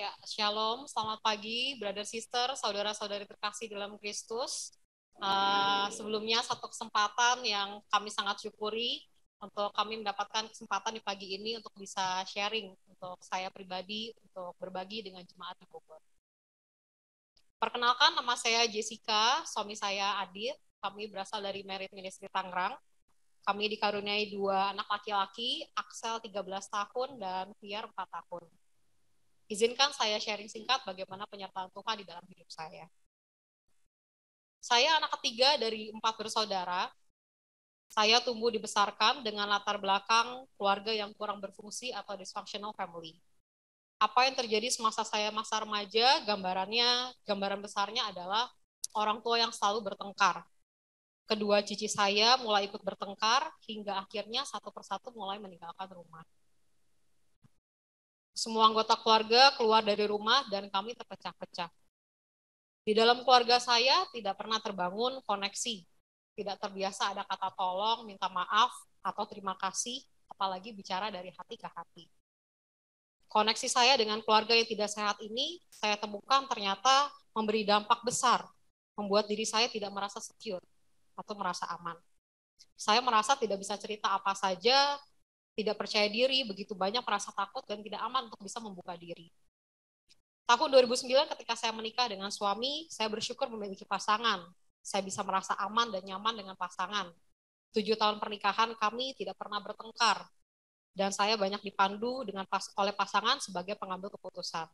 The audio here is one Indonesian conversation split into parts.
Ya, Shalom, selamat pagi, brother sister, saudara-saudari terkasih dalam Kristus. Sebelumnya satu kesempatan yang kami sangat syukuri untuk kami mendapatkan kesempatan di pagi ini untuk bisa sharing untuk saya pribadi, untuk berbagi dengan jemaat di Bogor. Perkenalkan, nama saya Jessica, suami saya Adit, kami berasal dari Merit Ministry Tangerang. Kami dikaruniai 2 anak laki-laki, Axel 13 tahun dan Pierre 4 tahun. Izinkan saya sharing singkat bagaimana penyertaan Tuhan di dalam hidup saya. Saya anak ketiga dari 4 bersaudara. Saya tumbuh dibesarkan dengan latar belakang keluarga yang kurang berfungsi atau dysfunctional family. Apa yang terjadi semasa saya masa remaja, gambaran besarnya adalah orang tua yang selalu bertengkar. Kedua cici saya mulai ikut bertengkar hingga akhirnya satu persatu mulai meninggalkan rumah. Semua anggota keluarga keluar dari rumah dan kami terpecah-pecah. Di dalam keluarga saya tidak pernah terbangun koneksi. Tidak terbiasa ada kata tolong, minta maaf, atau terima kasih, apalagi bicara dari hati ke hati. Koneksi saya dengan keluarga yang tidak sehat ini, saya temukan ternyata memberi dampak besar, membuat diri saya tidak merasa secure atau merasa aman. Saya merasa tidak bisa cerita apa saja, tidak percaya diri, begitu banyak merasa takut dan tidak aman untuk bisa membuka diri. Tahun 2009 ketika saya menikah dengan suami, saya bersyukur memiliki pasangan. Saya bisa merasa aman dan nyaman dengan pasangan. 7 tahun pernikahan kami tidak pernah bertengkar. Dan saya banyak dipandu oleh pasangan sebagai pengambil keputusan.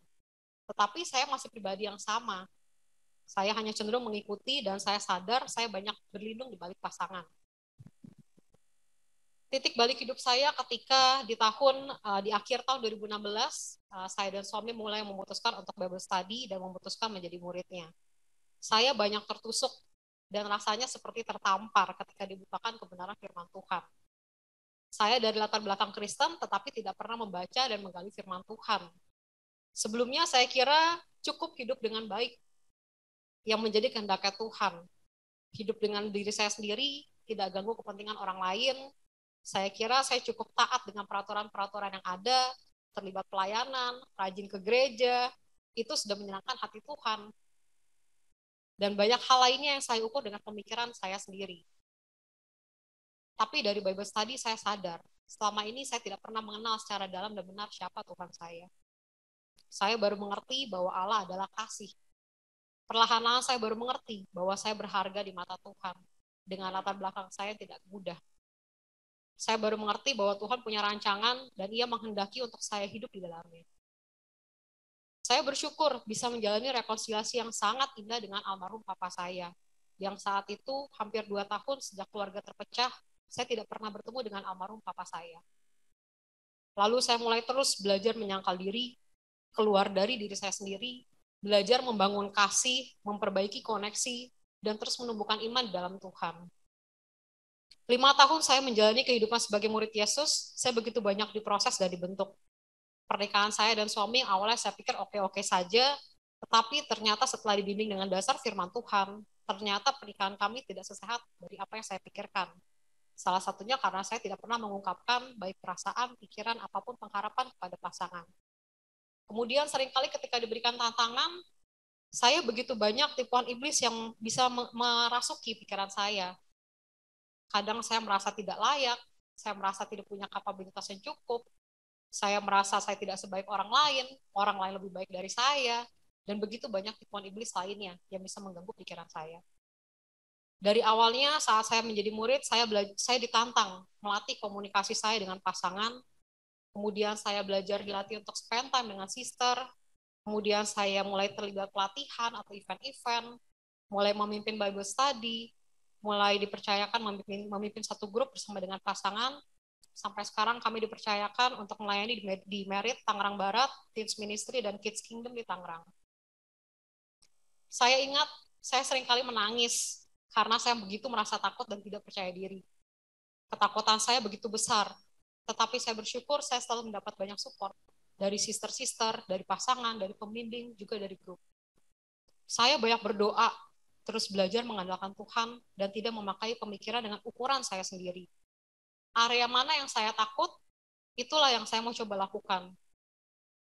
Tetapi saya masih pribadi yang sama. Saya hanya cenderung mengikuti dan saya sadar saya banyak berlindung di balik pasangan. Titik balik hidup saya ketika di akhir tahun 2016, saya dan suami mulai memutuskan untuk Bible study dan memutuskan menjadi muridnya. Saya banyak tertusuk dan rasanya seperti tertampar ketika dibukakan kebenaran firman Tuhan. Saya dari latar belakang Kristen, tetapi tidak pernah membaca dan menggali firman Tuhan. Sebelumnya saya kira cukup hidup dengan baik yang menjadi kehendaknya Tuhan. Hidup dengan diri saya sendiri, tidak ganggu kepentingan orang lain. Saya kira saya cukup taat dengan peraturan-peraturan yang ada, terlibat pelayanan, rajin ke gereja, itu sudah menyenangkan hati Tuhan. Dan banyak hal lainnya yang saya ukur dengan pemikiran saya sendiri. Tapi dari Bible study saya sadar, selama ini saya tidak pernah mengenal secara dalam dan benar siapa Tuhan saya. Saya baru mengerti bahwa Allah adalah kasih. Perlahan-lahan saya baru mengerti bahwa saya berharga di mata Tuhan, dengan latar belakang saya tidak mudah. Saya baru mengerti bahwa Tuhan punya rancangan dan Ia menghendaki untuk saya hidup di dalamnya. Saya bersyukur bisa menjalani rekonsiliasi yang sangat indah dengan almarhum papa saya, yang saat itu hampir 2 tahun sejak keluarga terpecah, saya tidak pernah bertemu dengan almarhum papa saya. Lalu saya mulai terus belajar menyangkal diri, keluar dari diri saya sendiri, belajar membangun kasih, memperbaiki koneksi, dan terus menumbuhkan iman dalam Tuhan. 5 tahun saya menjalani kehidupan sebagai murid Yesus, saya begitu banyak diproses dan dibentuk. Pernikahan saya dan suami awalnya saya pikir oke-oke saja, tetapi ternyata setelah dibimbing dengan dasar firman Tuhan, ternyata pernikahan kami tidak sesehat dari apa yang saya pikirkan. Salah satunya karena saya tidak pernah mengungkapkan baik perasaan, pikiran, apapun pengharapan kepada pasangan. Kemudian seringkali ketika diberikan tantangan, saya begitu banyak tipuan iblis yang bisa merasuki pikiran saya. Kadang saya merasa tidak layak, saya merasa tidak punya kapabilitas yang cukup, saya merasa saya tidak sebaik orang lain lebih baik dari saya, dan begitu banyak tipuan iblis lainnya yang bisa mengganggu pikiran saya. Dari awalnya saat saya menjadi murid, saya ditantang melatih komunikasi saya dengan pasangan, kemudian saya belajar dilatih untuk spend time dengan sister, kemudian saya mulai terlibat pelatihan atau event-event, mulai memimpin Bible study, mulai dipercayakan memimpin satu grup bersama dengan pasangan, sampai sekarang kami dipercayakan untuk melayani di Merit, Tangerang Barat, Teens Ministry, dan Kids Kingdom di Tangerang. Saya ingat, saya seringkali menangis karena saya begitu merasa takut dan tidak percaya diri. Ketakutan saya begitu besar, tetapi saya bersyukur saya selalu mendapat banyak support dari sister-sister, dari pasangan, dari pembimbing, juga dari grup. Saya banyak berdoa, terus belajar mengandalkan Tuhan, dan tidak memakai pemikiran dengan ukuran saya sendiri. Area mana yang saya takut, itulah yang saya mau coba lakukan.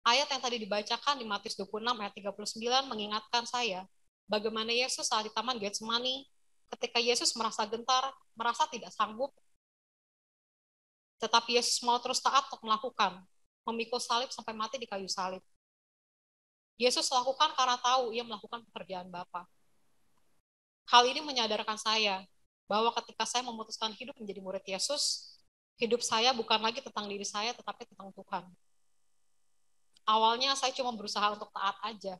Ayat yang tadi dibacakan di Matius 26 ayat 39 mengingatkan saya bagaimana Yesus saat di Taman Getsemani, ketika Yesus merasa gentar, merasa tidak sanggup, tetapi Yesus mau terus taat untuk melakukan, memikul salib sampai mati di kayu salib. Yesus lakukan karena tahu ia melakukan pekerjaan Bapa. Hal ini menyadarkan saya bahwa ketika saya memutuskan hidup menjadi murid Yesus, hidup saya bukan lagi tentang diri saya, tetapi tentang Tuhan. Awalnya saya cuma berusaha untuk taat aja.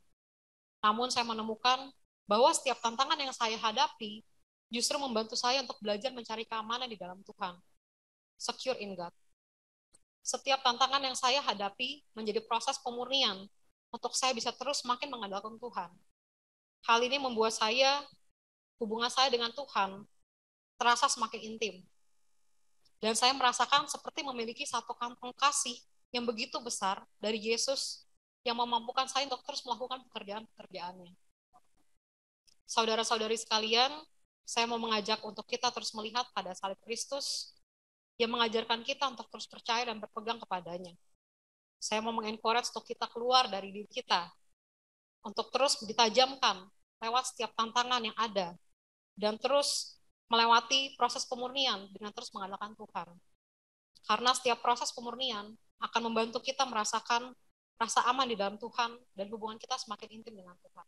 Namun saya menemukan bahwa setiap tantangan yang saya hadapi justru membantu saya untuk belajar mencari keamanan di dalam Tuhan. Secure in God. Setiap tantangan yang saya hadapi menjadi proses pemurnian untuk saya bisa terus makin mengandalkan Tuhan. Hal ini membuat hubungan saya dengan Tuhan terasa semakin intim. Dan saya merasakan seperti memiliki satu kantong kasih yang begitu besar dari Yesus yang memampukan saya untuk terus melakukan pekerjaan-pekerjaannya. Saudara-saudari sekalian, saya mau mengajak untuk kita terus melihat pada salib Kristus yang mengajarkan kita untuk terus percaya dan berpegang kepadanya. Saya mau mengencourage untuk kita keluar dari diri kita, untuk terus ditajamkan lewat setiap tantangan yang ada, dan terus melewati proses pemurnian dengan terus mengandalkan Tuhan. Karena setiap proses pemurnian akan membantu kita merasakan rasa aman di dalam Tuhan dan hubungan kita semakin intim dengan Tuhan.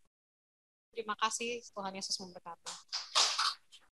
Terima kasih, Tuhan Yesus memberkati.